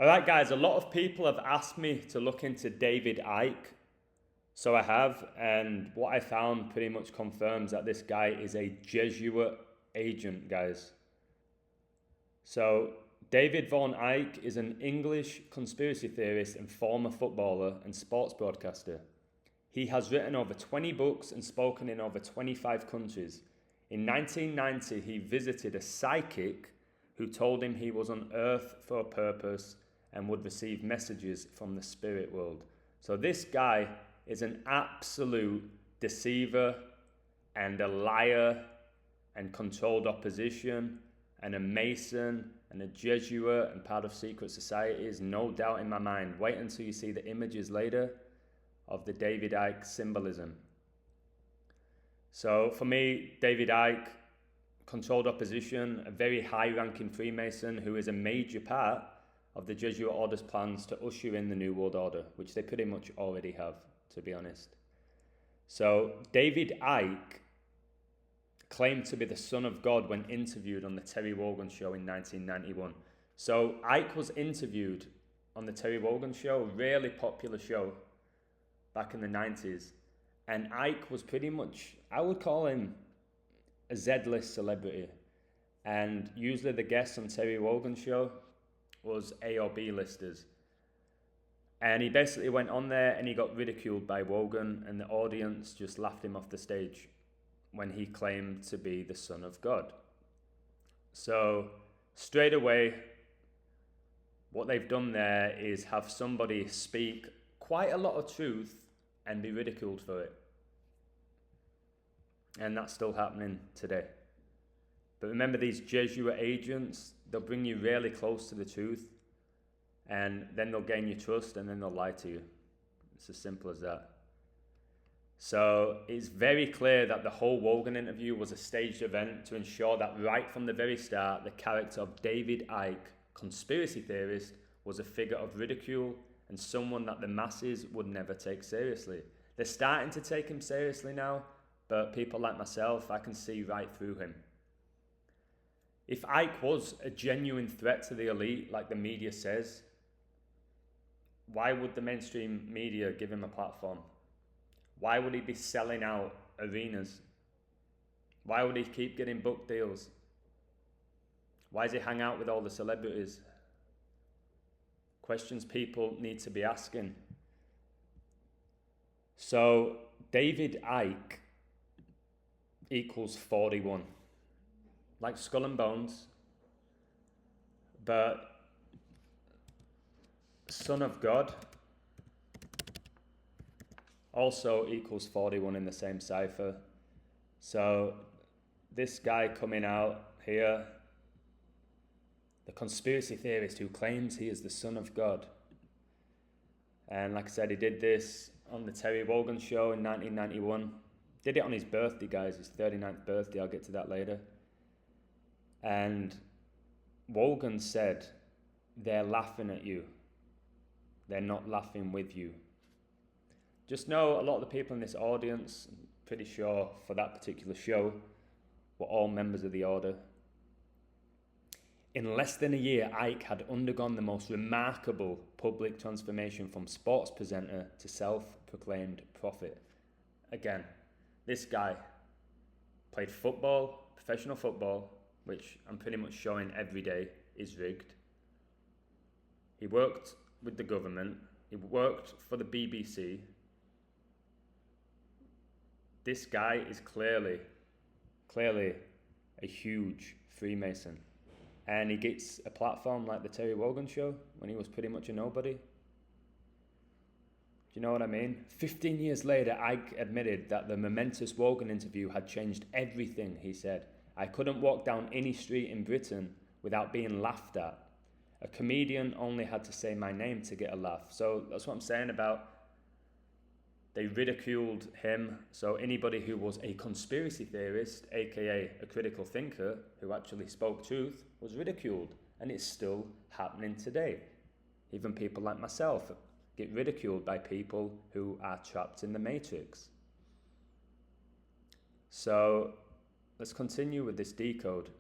Alright guys, a lot of people have asked me to look into David Icke. So I have, and what I found pretty much confirms that this guy is a Jesuit agent, guys. So David Von Icke is an English conspiracy theorist and former footballer and sports broadcaster. He has written over 20 books and spoken in over 25 countries. In 1990, he visited a psychic who told him he was on Earth for a purpose and would receive messages from the spirit world. So this guy is an absolute deceiver and a liar and controlled opposition and a Mason and a Jesuit and part of secret societies, no doubt in my mind. Wait until you see the images later of the David Icke symbolism. So for me, David Icke, controlled opposition, a very high-ranking Freemason who is a major part of the Jesuit order's plans to usher in the New World Order, which they pretty much already have, to be honest. So David Icke claimed to be the Son of God when interviewed on the Terry Wogan show in 1991. So Icke was interviewed on the Terry Wogan show, really popular show back in the 90s. And Icke was pretty much, I would call him a Z-list celebrity. And usually the guests on Terry Wogan's show was A or B listers. And he basically went on there and he got ridiculed by Wogan, and the audience just laughed him off the stage when he claimed to be the Son of God. So straight away, what they've done there is have somebody speak quite a lot of truth and be ridiculed for it. And that's still happening today. But remember, these Jesuit agents, they'll bring you really close to the truth, and then they'll gain your trust, and then they'll lie to you. It's as simple as that. So it's very clear that the whole Wogan interview was a staged event to ensure that right from the very start, the character of David Icke, conspiracy theorist, was a figure of ridicule and someone that the masses would never take seriously. They're starting to take him seriously now, but people like myself, I can see right through him. If Icke was a genuine threat to the elite, like the media says, why would the mainstream media give him a platform? Why would he be selling out arenas? Why would he keep getting book deals? Why does he hang out with all the celebrities? Questions people need to be asking. So David Icke equals 41. Like Skull and Bones, but Son of God also equals 41 in the same cipher. So this guy coming out here, the conspiracy theorist who claims he is the Son of God. And like I said, he did this on the Terry Wogan show in 1991. Did it on his birthday, guys, his 39th birthday. I'll get to that later. And Wogan said, they're laughing at you. They're not laughing with you. Just know a lot of the people in this audience, I'm pretty sure for that particular show, were all members of the order. In less than a year, Icke had undergone the most remarkable public transformation from sports presenter to self-proclaimed prophet. Again, this guy played football, professional football, which I'm pretty much showing every day is rigged. He worked with the government. He worked for the BBC. This guy is clearly a huge Freemason. And he gets a platform like the Terry Wogan show when he was pretty much a nobody. Do you know what I mean? 15 years later, Icke admitted that the momentous Wogan interview had changed everything, he said. I couldn't walk down any street in Britain without being laughed at. A comedian only had to say my name to get a laugh. So that's what I'm saying about they ridiculed him. So anybody who was a conspiracy theorist, aka a critical thinker, who actually spoke truth, was ridiculed. And it's still happening today. Even people like myself get ridiculed by people who are trapped in the matrix. So let's continue with this decode.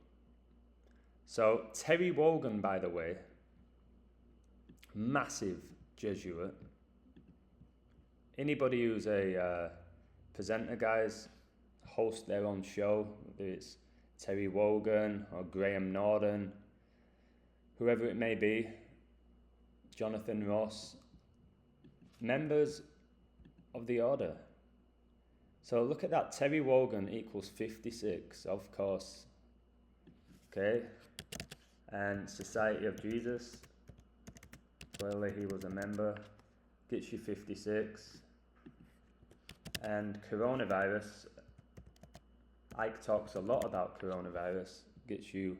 So Terry Wogan, by the way, massive Jesuit. Anybody who's a presenter, guys, host their own show, whether it's Terry Wogan or Graham Norton, whoever it may be, Jonathan Ross, members of the order. So look at that, Terry Wogan equals 56, of course. Okay, and Society of Jesus, clearly he was a member, gets you 56. And coronavirus, Icke talks a lot about coronavirus, gets you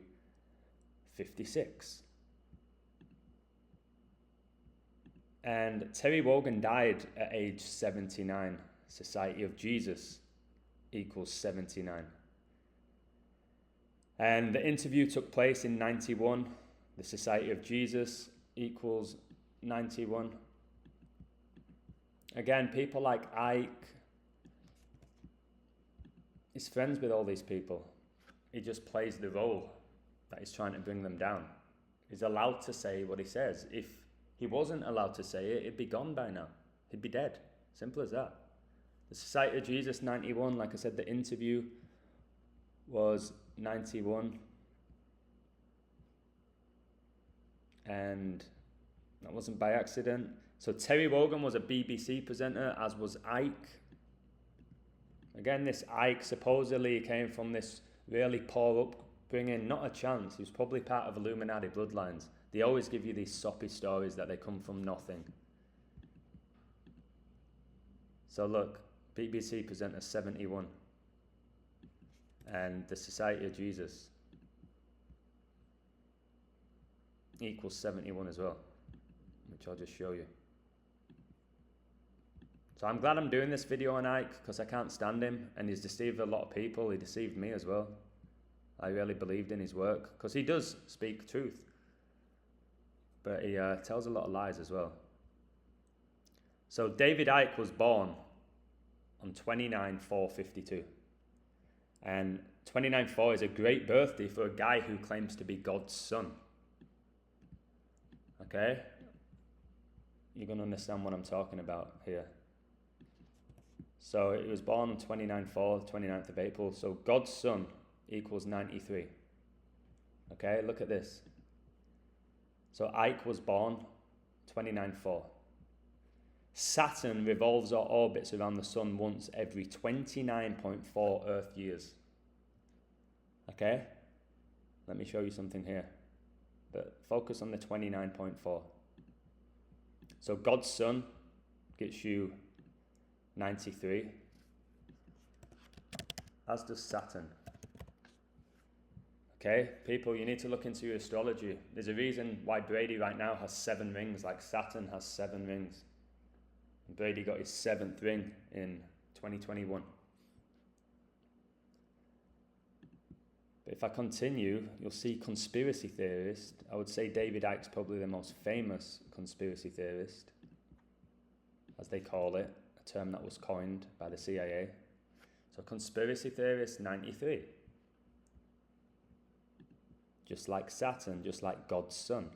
56. And Terry Wogan died at age 79. Society of Jesus equals 79. And the interview took place in 91. The Society of Jesus equals 91. Again, people like Icke, he's friends with all these people. He just plays the role that he's trying to bring them down. He's allowed to say what he says. If he wasn't allowed to say it, it'd be gone by now. He'd be dead. Simple as that. The Society of Jesus, 91. Like I said, the interview was 91. And that wasn't by accident. So Terry Wogan was a BBC presenter, as was Icke. Again, this Icke supposedly came from this really poor upbringing. Not a chance. He was probably part of Illuminati bloodlines. They always give you these soppy stories that they come from nothing. So look, BBC presenter 71. And the Society of Jesus equals 71 as well, which I'll just show you. So I'm glad I'm doing this video on Icke, because I can't stand him, and he's deceived a lot of people. He deceived me as well. I really believed in his work, because he does speak truth, but he tells a lot of lies as well. So David Icke was born on 29/4/52, and 29/4 is a great birthday for a guy who claims to be God's son. Okay? You're going to understand what I'm talking about here. So he was born on 29/4, 29th of April. So God's son equals 93. Okay, look at this. So Icke was born 29/4. Saturn revolves or orbits around the sun once every 29.4 Earth years. Okay? Let me show you something here. But focus on the 29.4. So God's son gets you 93, as does Saturn. Okay, people, you need to look into your astrology. There's a reason why Brady right now has 7 rings, like Saturn has 7 rings. And Brady got his 7th ring in 2021. But if I continue, you'll see conspiracy theorists. I would say David Icke's probably the most famous conspiracy theorist, as they call it, a term that was coined by the CIA. So conspiracy theorist 93. Just like Saturn, just like God's son.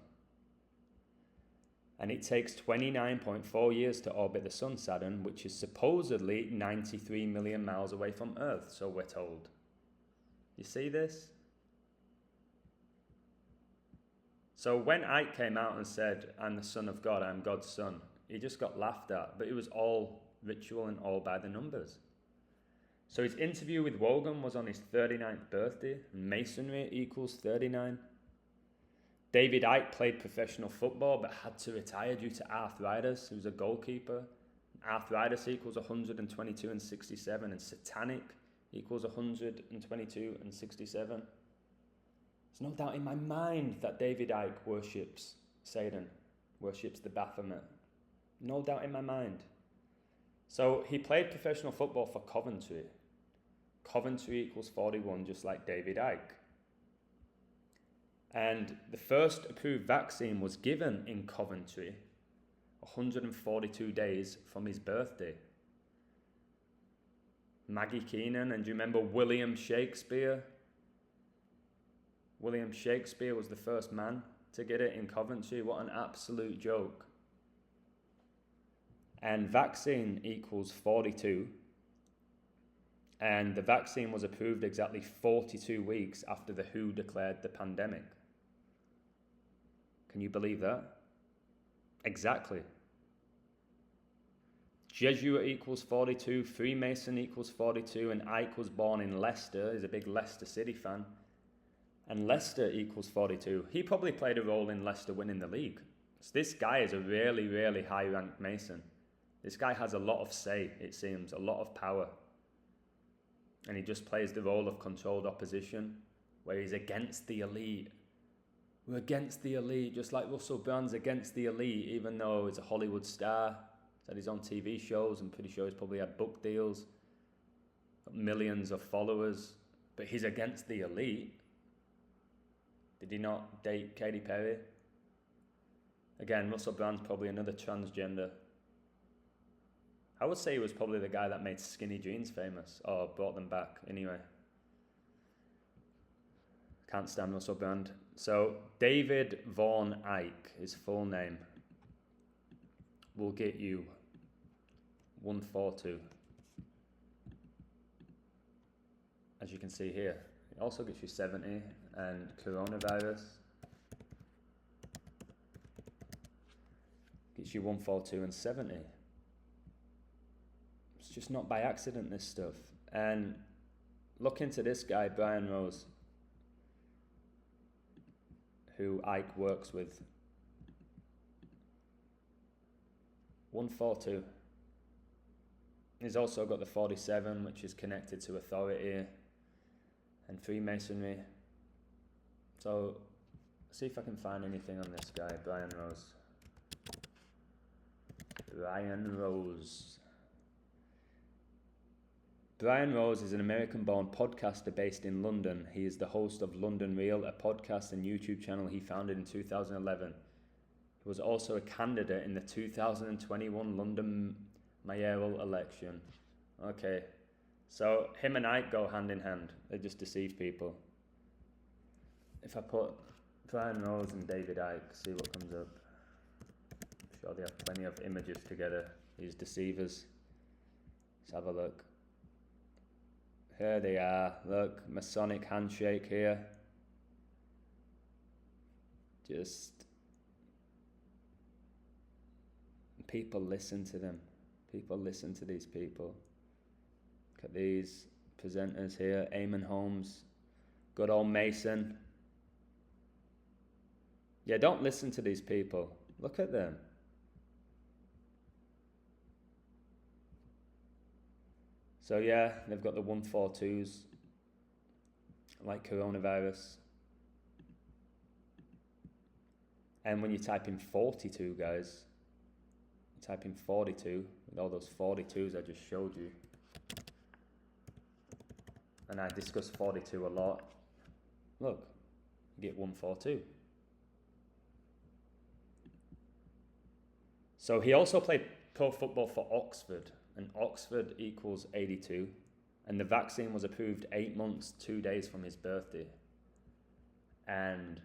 And it takes 29.4 years to orbit the sun, Saturn, which is supposedly 93 million miles away from Earth, so we're told. You see this? So when Icke came out and said, I'm the son of God, I'm God's son, he just got laughed at, but it was all ritual and all by the numbers. So his interview with Wogan was on his 39th birthday. Masonry equals 39. David Icke played professional football but had to retire due to arthritis. He was a goalkeeper. Arthritis equals 122 and 67, and satanic equals 122 and 67. There's no doubt in my mind that David Icke worships Satan, worships the Baphomet. No doubt in my mind. So he played professional football for Coventry. Coventry equals 41, just like David Icke. And the first approved vaccine was given in Coventry 142 days from his birthday. Maggie Keenan, and do you remember William Shakespeare? William Shakespeare was the first man to get it in Coventry. What an absolute joke. And vaccine equals 42. And the vaccine was approved exactly 42 weeks after the WHO declared the pandemic. Can you believe that? Exactly. Jesuit equals 42, Freemason equals 42, and Icke was born in Leicester. He's a big Leicester City fan. And Leicester equals 42. He probably played a role in Leicester winning the league. So this guy is a really, really high-ranked Mason. This guy has a lot of say, it seems, a lot of power. And he just plays the role of controlled opposition, where he's against the elite. We're against the elite, just like Russell Brand's against the elite, even though he's a Hollywood star. Said he's on TV shows. I'm pretty sure he's probably had book deals, got millions of followers, but he's against the elite. Did he not date Katy Perry? Again, Russell Brand's probably another transgender. I would say he was probably the guy that made skinny jeans famous, or brought them back anyway. Can't stand Russell Brand. So David Vaughan Icke, his full name, will get you 142. As you can see here, it also gets you 70, and coronavirus gets you 142 and 70. It's just not by accident, this stuff. And look into this guy, Brian Rose, who Icke works with. 142. He's also got the 47, which is connected to authority and Freemasonry. So, see if I can find anything on this guy, Brian Rose. Brian Rose. Brian Rose is an American-born podcaster based in London. He is the host of London Real, a podcast and YouTube channel he founded in 2011. He was also a candidate in the 2021 London mayoral election. Okay, so him and Icke go hand in hand. They just deceive people. If I put Brian Rose and David Icke, see what comes up. I'm sure they have plenty of images together, these deceivers. Let's have a look. Here they are. Look, Masonic handshake here. Just people listen to them. People listen to these people. Look at these presenters here. Eamon Holmes, good old Mason. Yeah, don't listen to these people. Look at them. So yeah, they've got the 142s, like coronavirus. And when you type in 42, guys, you type in 42, with all those 42s I just showed you. And I discuss 42 a lot. Look, you get 142. So he also played pro football for Oxford, and Oxford equals 82, and the vaccine was approved 8 months, 2 days from his birthday. And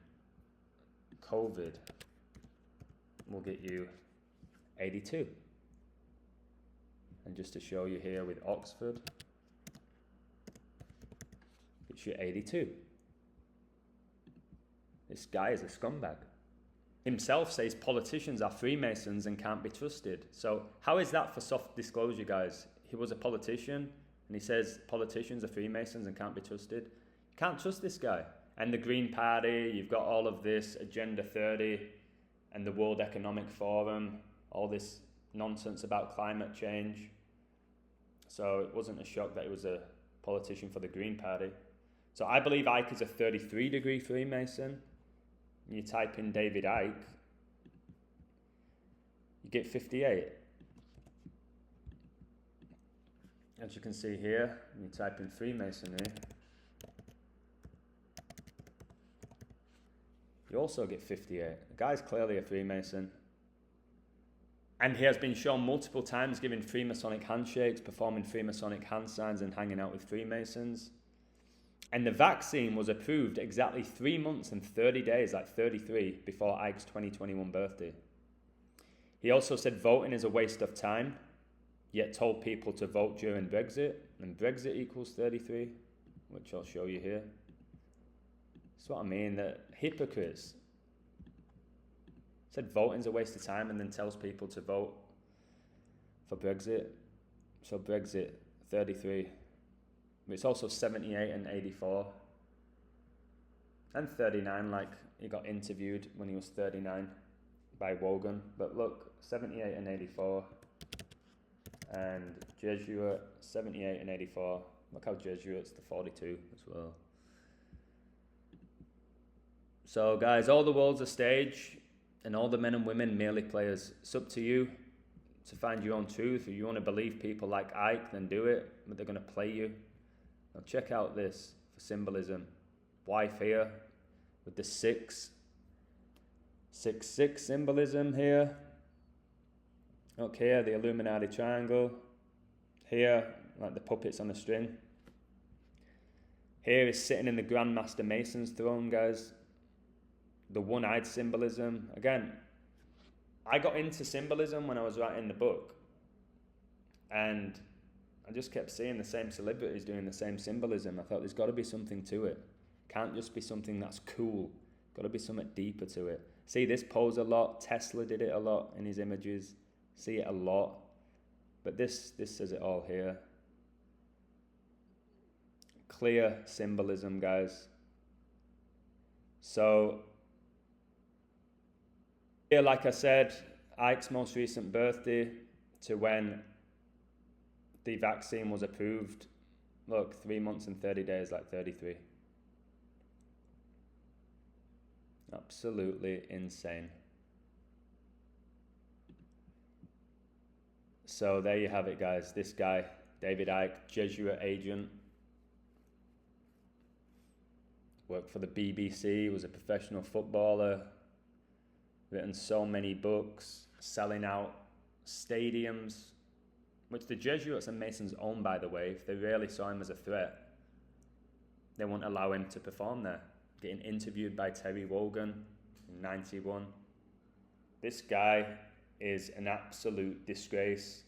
COVID will get you 82. And just to show you here with Oxford, it's your 82. This guy is a scumbag. Himself says politicians are Freemasons and can't be trusted. So how is that for soft disclosure, guys? He was a politician and he says politicians are Freemasons and can't be trusted. You can't trust this guy. And the Green Party, you've got all of this Agenda 30 and the World Economic Forum, all this nonsense about climate change. So it wasn't a shock that he was a politician for the Green Party. So I believe Icke is a 33-degree Freemason. You type in David Icke, you get 58. As you can see here, when you type in Freemasonry, you also get 58. The guy's clearly a Freemason. And he has been shown multiple times giving Freemasonic handshakes, performing Freemasonic hand signs and hanging out with Freemasons. And the vaccine was approved exactly 3 months and 30 days, like 33, before Icke's 2021 birthday. He also said voting is a waste of time, yet told people to vote during Brexit, and Brexit equals 33, which I'll show you here. That's what I mean, that hypocrites. Said voting's a waste of time and then tells people to vote for Brexit. So Brexit, 33. But it's also 78 and 84. And 39, like he got interviewed when he was 39 by Wogan. But look, 78 and 84. And Jesuit, 78 and 84. Look how Jesuit's the 42 as well. So guys, all the world's a stage and all the men and women merely players. It's up to you to find your own truth. If you want to believe people like Icke, then do it, but they're going to play you. Now check out this for symbolism. Wife here with the 666 symbolism here. Look here, the Illuminati triangle. Here, like the puppets on the string. Here is sitting in the Grand Master Mason's throne, guys. The one-eyed symbolism. Again, I got into symbolism when I was writing the book. And I just kept seeing the same celebrities doing the same symbolism. I thought there's got to be something to it. Can't just be something that's cool. Got to be something deeper to it. See this pose a lot. Tesla did it a lot in his images. See it a lot. But this says it all here. Clear symbolism, guys. So, yeah, like I said, Icke's most recent birthday to when the vaccine was approved. Look, 3 months and 30 days, like 33. Absolutely insane. So there you have it, guys. This guy, David Icke, Jesuit agent, worked for the BBC, was a professional footballer, written so many books, selling out stadiums, which the Jesuits and Masons own, by the way. If they really saw him as a threat, they won't allow him to perform there. Getting interviewed by Terry Wogan in 91. This guy is an absolute disgrace.